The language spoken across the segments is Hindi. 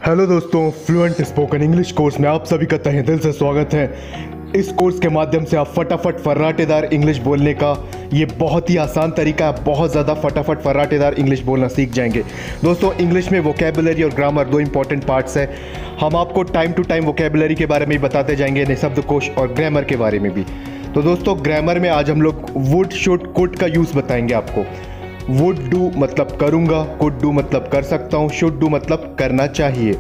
हेलो दोस्तों, फ्लुएंट स्पोकन इंग्लिश कोर्स में आप सभी का तहे दिल से स्वागत है। इस कोर्स के माध्यम से आप फटाफट फर्राटेदार इंग्लिश बोलने का ये बहुत ही आसान तरीका है, बहुत ज़्यादा फटाफट फर्राटेदार इंग्लिश बोलना सीख जाएंगे। दोस्तों, इंग्लिश में वोकेबुलरी और ग्रामर दो इंपॉर्टेंट पार्ट्स हैं। हम आपको टाइम टू टाइम वोकेबुलरी के बारे में भी बताते जाएंगे, यानी शब्दकोश, और ग्रामर के बारे में भी। तो दोस्तों, ग्रामर में आज हम लोग वुड, शुड, कुड का यूज़ बताएंगे आपको। वुड डू मतलब करूँगा, कुड डू मतलब कर सकता हूँ, शुड डू मतलब करना चाहिए।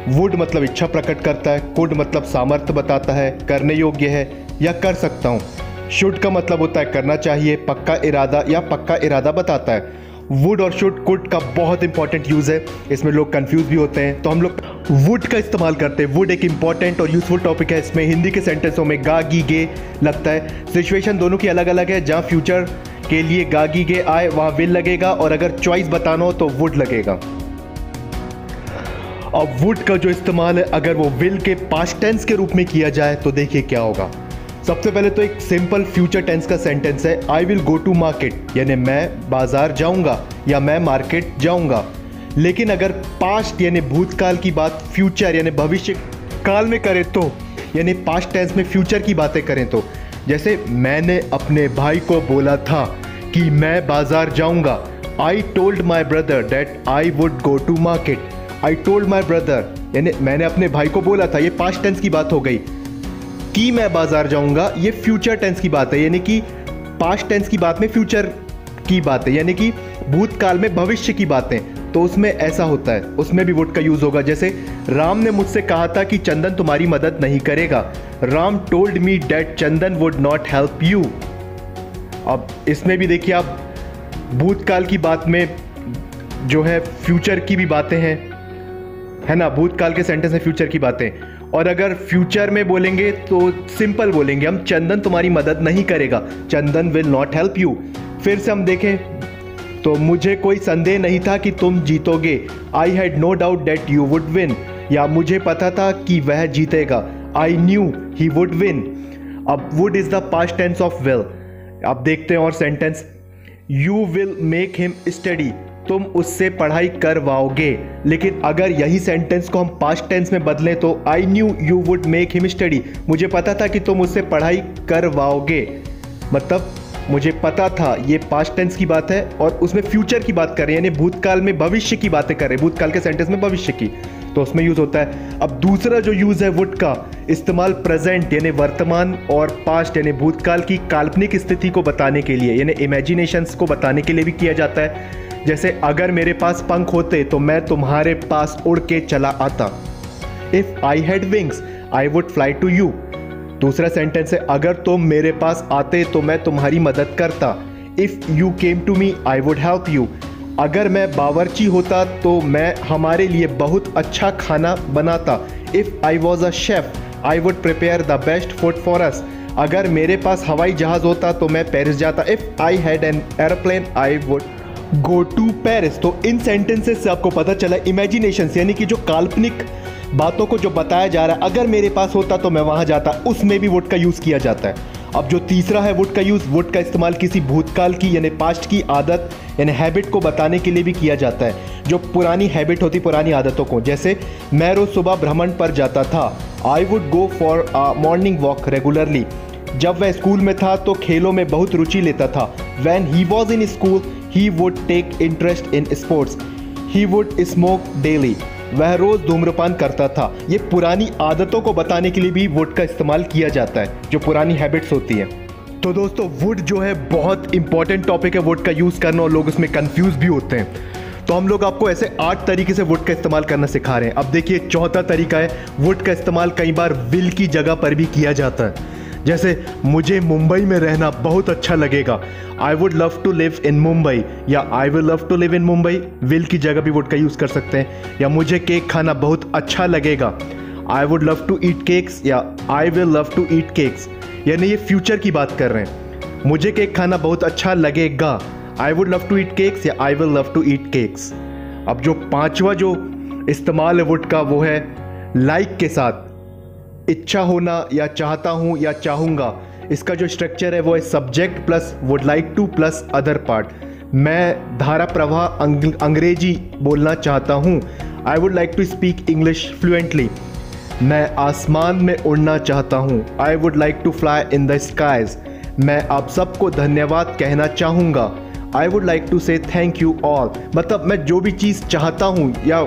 वुड मतलब इच्छा प्रकट करता है, कुड मतलब सामर्थ्य बताता है, करने योग्य है या कर सकता हूँ। शुड का मतलब होता है करना चाहिए, पक्का इरादा या पक्का इरादा बताता है। वुड और शुड, कुड का बहुत इंपॉर्टेंट यूज़ है, इसमें लोग कंफ्यूज भी होते हैं, तो हम लोग वुड का इस्तेमाल करते हैं। वुड एक इंपॉर्टेंट और यूजफुल टॉपिक है। इसमें हिंदी के सेंटेंसों में गा, गी, गे लगता है। सिचुएशन दोनों की अलग अलग है। जहाँ फ्यूचर के लिए गा, गी, गे आए वहाँ विल लगेगा, और अगर चॉइस बताना हो तो वुड लगेगा। अब वुड का जो इस्तेमाल है, अगर वो विल के पास्ट टेंस के रूप में किया जाए तो देखिए क्या होगा। सबसे पहले तो एक सिंपल फ्यूचर टेंस का सेंटेंस है, I will go to market, यानी मैं बाजार जाऊंगा या मैं मार्केट जाऊंगा। लेकिन अगर पास्ट यानी भूतकाल की बात फ्यूचर यानी भविष्य काल में करें तो, यानी पास्ट टेंस में फ्यूचर की बातें करें तो, जैसे मैंने अपने भाई को बोला था कि मैं बाजार जाऊंगा। I told my brother that I would go to market. I told my brother यानी मैंने अपने भाई को बोला था, ये पास्ट टेंस की बात हो गई। कि मैं बाजार जाऊंगा, ये फ्यूचर टेंस की बात है, यानी कि पास्ट टेंस की बात में फ्यूचर की बात है, यानी कि भूतकाल में भविष्य की बातें। तो उसमें ऐसा होता है, उसमें भी वुड का यूज होगा। जैसे राम ने मुझसे कहा था कि चंदन तुम्हारी मदद नहीं करेगा। Ram told me that Chandan would not help you. अब इसमें भी देखिए आप, भूतकाल की बात में जो है फ्यूचर की भी बातें हैं, है ना। भूतकाल के सेंटेंस में फ्यूचर की बातें, और अगर फ्यूचर में बोलेंगे तो सिंपल बोलेंगे हम, चंदन तुम्हारी मदद नहीं करेगा, चंदन विल नॉट हेल्प यू। फिर से हम देखें तो मुझे कोई संदेह नहीं था कि तुम जीतोगे। I had no doubt that you would win, या मुझे पता था कि वह जीतेगा। I knew he would win. अब would is the past tense of will. अब देखते हैं और sentence, you will make him study, तुम उससे पढ़ाई करवाओगे। लेकिन अगर यही सेंटेंस को हम पास्ट टेंस में बदलें तो I knew you would make him study, मुझे पता था कि तुम उससे पढ़ाई करवाओगे। मतलब मुझे पता था, ये पास्ट टेंस की बात है और उसमें फ्यूचर की बात कर रहे हैं, यानी भूतकाल में भविष्य की बातें कर रहे हैं, भूतकाल के सेंटेंस में भविष्य की, तो उसमें यूज होता है। अब दूसरा जो यूज है वुड का, इस्तेमाल प्रेजेंट यानी वर्तमान और पास्ट यानी भूतकाल की काल्पनिक स्थिति को बताने के लिए, यानी इमेजिनेशंस को बताने के लिए भी किया जाता है। जैसे अगर मेरे पास पंख होते तो मैं तुम्हारे पास उड़ के चला आता। If I had wings I would fly to you. दूसरा सेंटेंस है, अगर तुम मेरे पास आते तो मैं तुम्हारी मदद करता। If you came to me I would help you. अगर मैं बावर्ची होता तो मैं हमारे लिए बहुत अच्छा खाना बनाता। If I was a chef I would prepare the best food for us. अगर मेरे पास हवाई जहाज होता तो मैं पेरिस जाता। If I had an aeroplane I would go to Paris. तो इन सेंटेंसेस से आपको पता चला इमेजिनेशन यानी कि जो काल्पनिक बातों को जो बताया जा रहा है, अगर मेरे पास होता तो मैं वहां जाता, उसमें भी वुड का यूज किया जाता है। अब जो तीसरा है वुड का यूज, वुड का इस्तेमाल किसी भूतकाल की यानी पास्ट की आदत यानी हैबिट को बताने के लिए भी किया जाता है। जो पुरानी हैबिट होती, पुरानी आदतों को, जैसे मैं रोज सुबह भ्रमण पर जाता था। आई would go for a morning walk regularly. जब वह स्कूल में था तो खेलों में बहुत रुचि लेता था। When he was in school he would take interest in sports. He would smoke daily. वह रोज धूम्रपान करता था। ये पुरानी आदतों को बताने के लिए भी वुड का इस्तेमाल किया जाता है, जो पुरानी हैबिट्स होती हैं। तो दोस्तों, वुड जो है बहुत इंपॉर्टेंट टॉपिक है, वुड का यूज करना, और लोग उसमें कंफ्यूज भी होते हैं। तो हम लोग आपको ऐसे 8 तरीके से वुड का इस्तेमाल करना सिखा रहे हैं। अब देखिए चौथा तरीका है, वुड का इस्तेमाल कई बार विल की जगह पर भी किया जाता है। जैसे मुझे मुंबई में रहना बहुत अच्छा लगेगा। I would love to live in Mumbai, या I will love to live in Mumbai. Will की जगह भी वुड का यूज कर सकते हैं। या मुझे केक खाना बहुत अच्छा लगेगा। I would love to eat cakes, या I will love to eat cakes. यानी ये फ्यूचर की बात कर रहे हैं। मुझे केक खाना बहुत अच्छा लगेगा। I would love to eat cakes या I will love to eat cakes. अब जो पांचवा जो इस्तेमाल है वुड का, वो है लाइक के साथ। इच्छा होना या चाहता हूं या चाहूंगा, इसका जो स्ट्रक्चर है वो है subject plus would like to plus other part. मैं धारा प्रवाह अंग्रेजी बोलना चाहता हूँ। I would like to speak English fluently. मैं आसमान में उड़ना चाहता हूँ। I would like to fly in the skies. मैं आप सबको धन्यवाद कहना चाहूँगा। I would like to say thank you all. मतलब मैं जो भी चीज़ चाहता हूँ या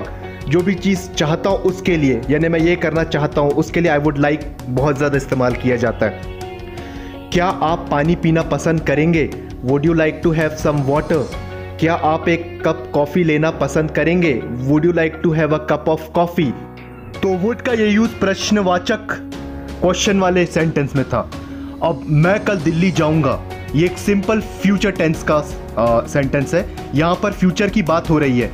जो भी चीज़ चाहता हूँ उसके लिए, यानी मैं ये करना चाहता हूँ उसके लिए आई वुड लाइक बहुत ज़्यादा इस्तेमाल किया जाता है। क्या आप पानी पीना पसंद करेंगे? Would you like to have some water? क्या आप एक कप कॉफ़ी लेना पसंद करेंगे? Would you like to have a cup of coffee? तो वुड का ये यूज़ प्रश्नवाचक क्वेश्चन वाले सेंटेंस में था। अब मैं कल दिल्ली जाऊंगा, ये एक सिंपल फ्यूचर टेंस का सेंटेंस है। यहाँ पर फ्यूचर की बात हो रही है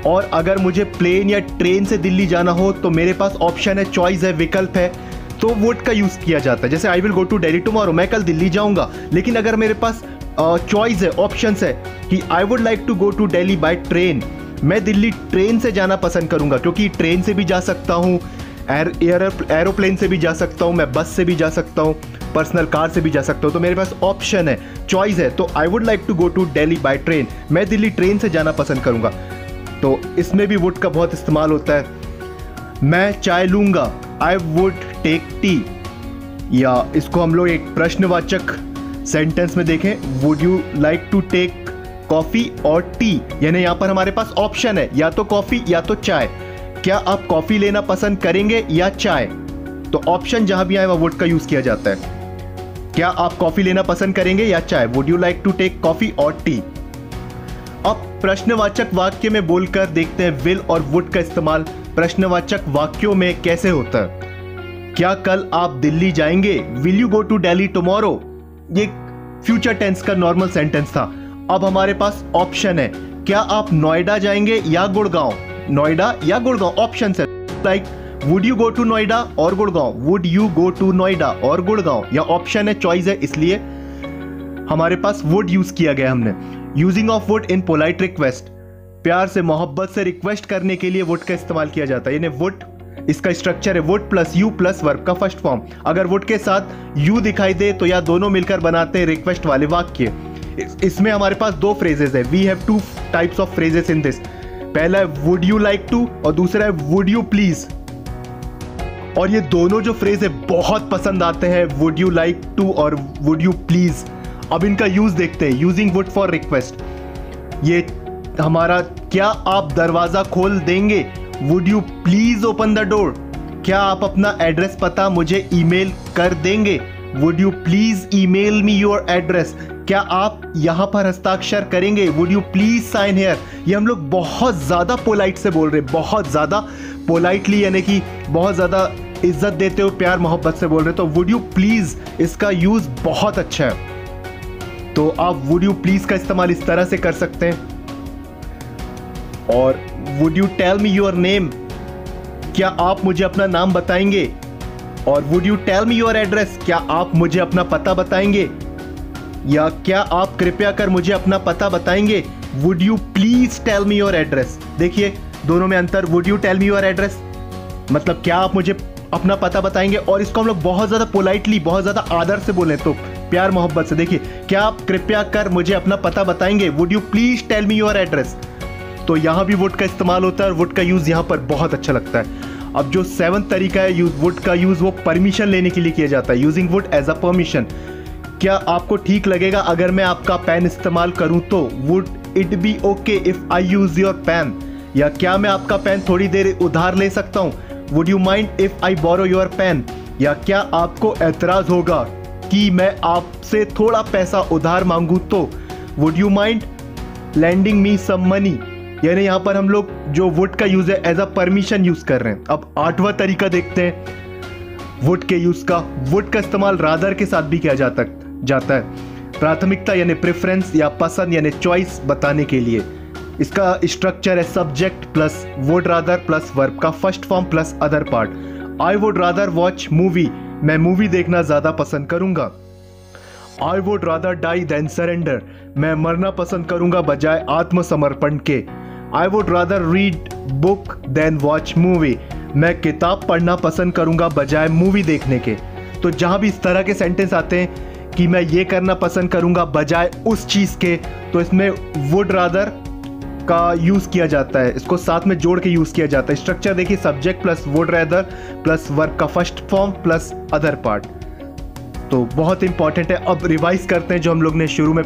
और अगर मुझे प्लेन या ट्रेन से दिल्ली जाना हो तो मेरे पास ऑप्शन है, चॉइस है, विकल्प है, तो वुड का यूज़ किया जाता है। जैसे I will go to Delhi tomorrow, मैं कल दिल्ली जाऊंगा, लेकिन अगर मेरे पास चॉइस है, ऑप्शंस है कि I would like to go to Delhi by train, मैं दिल्ली ट्रेन से जाना पसंद करूंगा क्योंकि ट्रेन से भी जा सकता हूँ, एरोप्लेन से भी जा सकता हूँ, मैं बस से भी जा सकता हूँ, पर्सनल कार से भी जा सकता हूँ। तो मेरे पास ऑप्शन है, चॉइस है। तो I would like to go to Delhi by train, मैं दिल्ली ट्रेन से जाना पसंद करूँगा। तो इसमें भी वुड का बहुत इस्तेमाल होता है। मैं चाय लूँगा, आई वुड टेक टी। या इसको हम लोग एक प्रश्नवाचक सेंटेंस में देखें, would you like to take coffee or tea, यानी यहाँ पर हमारे पास ऑप्शन है, या तो कॉफ़ी या तो चाय। क्या आप कॉफ़ी लेना पसंद करेंगे या चाय? तो ऑप्शन जहाँ भी आए वह वुड का यूज़ किया जाता है। क्या आप कॉफ़ी लेना पसंद करेंगे या चाय? Would you like to take coffee or tea? अब प्रश्नवाचक वाक्य में बोलकर देखते हैं विल और वुड का इस्तेमाल प्रश्नवाचक वाक्यों में कैसे होता है। क्या कल आप दिल्ली जाएंगे? Will you go to Delhi tomorrow? ये फ्यूचर टेंस का नॉर्मल सेंटेंस था। अब हमारे पास ऑप्शन है, क्या आप नोएडा जाएंगे या गुड़गांव? नोएडा या गुड़गांव ऑप्शन है, like would you go to Noida और Gurgaon, would you go to Noida और गुड़गांव, या ऑप्शन है, चॉइस है, इसलिए हमारे पास वुड यूज किया गया हमने। Using of would in polite request, प्यार से मोहब्बत से रिक्वेस्ट करने के लिए वुड का इस्तेमाल किया जाता है। यानी वुड, इसका स्ट्रक्चर है would plus you plus verb का फर्स्ट फॉर्म। अगर वुड के साथ यू दिखाई दे तो या दोनों मिलकर बनाते हैं रिक्वेस्ट वाले वाक्य। इसमें हमारे पास दो फ्रेजेस है, we have two types of phrases in this. पहला है वुड यू लाइक टू और दूसरा है वुड यू प्लीज। और ये दोनों जो फ्रेज है बहुत पसंद आते हैं, वुड यू लाइक टू और वुड यू प्लीज। अब इनका यूज देखते हैं। यूजिंग वुड फॉर रिक्वेस्ट, ये हमारा, क्या आप दरवाजा खोल देंगे? Would you please open the door? क्या आप अपना एड्रेस पता मुझे ईमेल कर देंगे? Would you please email me your address? क्या आप यहाँ पर हस्ताक्षर करेंगे? Would you please sign here? ये हम लोग बहुत ज़्यादा पोलाइट से बोल रहे हैं, बहुत ज़्यादा पोलाइटली, यानी कि बहुत ज़्यादा इज्जत देते हुए प्यार मोहब्बत से बोल रहे हैं। तो वुड यू प्लीज, इसका यूज़ बहुत अच्छा है। तो आप वुड यू प्लीज का इस्तेमाल इस तरह से कर सकते हैं। और would you tell me your name? क्या आप मुझे अपना नाम बताएंगे? और would you tell me your address? क्या आप मुझे अपना पता बताएंगे? या क्या आप कृपया कर मुझे अपना पता बताएंगे? Would you please tell me your address? देखिए दोनों में अंतर। Would you tell me your address मतलब क्या आप मुझे अपना पता बताएंगे, और इसको हम लोग बहुत ज़्यादा पोलाइटली, बहुत ज़्यादा आदर से बोलें, तो प्यार मोहब्बत से। देखिए, क्या आप कृपया कर मुझे अपना पता बताएंगे? Would you please tell me your address? तो यहाँ भी वुड का इस्तेमाल होता है और वुड का यूज़ यहाँ पर बहुत अच्छा लगता है। अब जो 7वां तरीका है वुड का यूज़, वो परमिशन लेने के लिए किया जाता है। Using would as a permission. क्या आपको ठीक लगेगा अगर मैं आपका पेन इस्तेमाल करूं तो? Would it be okay if I use your pen? या क्या मैं आपका पेन थोड़ी देर उधार ले सकता हूं? Would you mind if I borrow your pen? या क्या आपको एतराज होगा कि मैं आपसे थोड़ा पैसा उधार मांगूं तो? Would you mind lending me some money? यानी यहाँ पर हम लोग जो वुड का यूज है एज अ परमिशन यूज कर रहे हैं। अब 8वां तरीका देखते हैं वुड के यूज का। वुड का इस्तेमाल रादर के साथ भी किया जाता है, प्राथमिकता यानी प्रेफरेंस या पसंद यानी चॉइस बताने के लिए। इसका स्ट्रक्चर है subject plus would rather plus verb का first form plus other part. I would rather watch movie, मैं मूवी देखना ज्यादा पसंद करूंगा। I would rather die than surrender, मैं मरना पसंद करूंगा बजाय आत्मसमर्पण के। I would rather read book than watch movie, मैं किताब पढ़ना पसंद करूंगा बजाय मूवी देखने के। तो जहां भी इस तरह के सेंटेंस आते हैं कि मैं ये करना पसंद करूंगा बजाय उस चीज के, तो इसमें वुड रादर का यूज़ किया जाता है, इसको साथ में जोड़ के यूज़ किया जाता है। स्ट्रक्चर देखिए, subject plus would rather plus work का first form plus other part, तो बहुत इंपॉर्टेंट है। अब रिवाइज करते हैं जो हम लोग ने शुरू में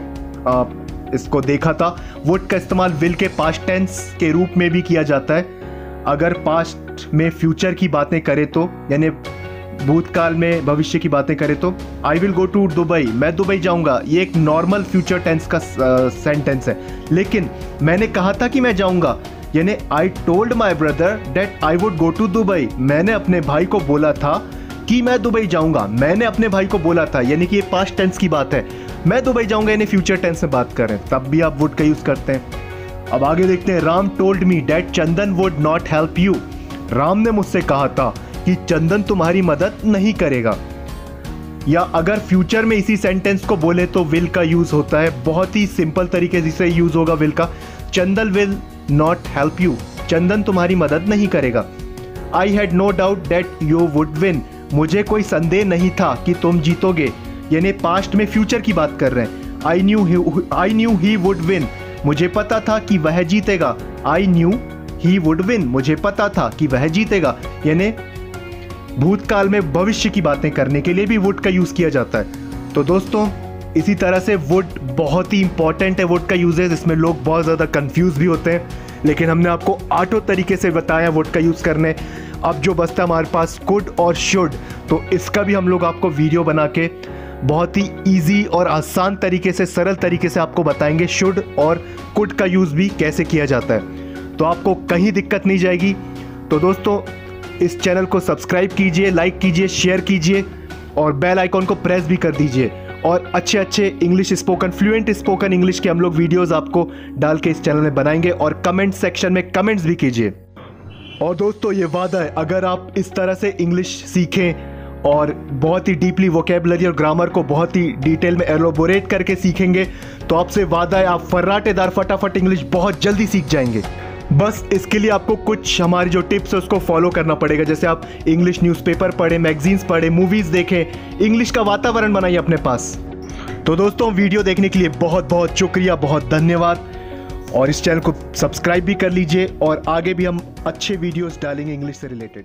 इसको देखा था। वुड का इस्तेमाल विल के पास्ट टेंस के रूप में भी किया जाता है। अगर पास्ट में फ्यूचर की बातें करें तो, यानी भूतकाल में भविष्य की बातें करें तो, I will go to Dubai, मैं दुबई जाऊंगा, ये एक नॉर्मल फ्यूचर टेंस का सेंटेंस है। लेकिन मैंने कहा था कि मैं जाऊंगा, यानी I told my brother that I would go to Dubai, मैंने अपने भाई को बोला था कि मैं दुबई जाऊंगा, मैंने अपने भाई को बोला था, यानी कि ये पास्ट टेंस की बात है। मैं दुबई जाऊंगा यानी फ्यूचर टेंस में बात करें, तब भी आप वुड का यूज करते हैं। अब आगे देखते हैं। Ram told me that Chandan would not help you, Ram ने मुझसे कहा था कि चंदन तुम्हारी मदद नहीं करेगा। या अगर फ्यूचर में इसी सेंटेंस को बोले तो विल का यूज होता है, बहुत ही सिंपल तरीके से यूज होगा विल का। Chandan will not help you, Chandan तुम्हारी मदद नहीं करेगा। I had no doubt that you would win, मुझे कोई संदेह नहीं था कि तुम जीतोगे, यानी पास्ट में फ्यूचर की बात कर रहे हैं। आई न्यू ही वुड विन, मुझे पता था कि वह जीतेगा। I knew he would win, मुझे पता था कि वह जीतेगा, यानी भूतकाल में भविष्य की बातें करने के लिए भी वुड का यूज किया जाता है। तो दोस्तों, इसी तरह से वुड बहुत ही इंपॉर्टेंट है। वुड का यूजेस, इसमें लोग बहुत ज़्यादा कंफ्यूज भी होते हैं, लेकिन हमने आपको 8 तरीके से बताया वुड का यूज़ करने। अब जो बचता हमारे पास कुड और शुड, तो इसका भी हम लोग आपको वीडियो बना के बहुत ही इजी और आसान तरीके से, सरल तरीके से आपको बताएंगे शुड और कुड का यूज़ भी कैसे किया जाता है, तो आपको कहीं दिक्कत नहीं जाएगी। तो दोस्तों, इस चैनल को सब्सक्राइब कीजिए, लाइक कीजिए, शेयर कीजिए और बेल आइकॉन को प्रेस भी कर दीजिए। और अच्छे अच्छे English spoken, fluent spoken English के हम लोग वीडियोस आपको डाल के इस चैनल में बनाएंगे, और कमेंट सेक्शन में कमेंट्स भी कीजिए। और दोस्तों, ये वादा है, अगर आप इस तरह से इंग्लिश सीखें और बहुत ही डीपली वोकेबलरी और ग्रामर को बहुत ही डिटेल में एलोबोरेट करके सीखेंगे, तो आपसे वादा है आप फर्राटेदार फटाफट इंग्लिश बहुत जल्दी सीख जाएंगे। बस इसके लिए आपको कुछ हमारी जो टिप्स है उसको फॉलो करना पड़ेगा। जैसे आप इंग्लिश न्यूज़पेपर पढ़ें, मैगजीन्स पढ़ें, मूवीज़ देखें, इंग्लिश का वातावरण बनाइए अपने पास। तो दोस्तों, वीडियो देखने के लिए बहुत बहुत शुक्रिया, बहुत धन्यवाद। और इस चैनल को सब्सक्राइब भी कर लीजिए, और आगे भी हम अच्छे वीडियोस डालेंगे इंग्लिश से रिलेटेड।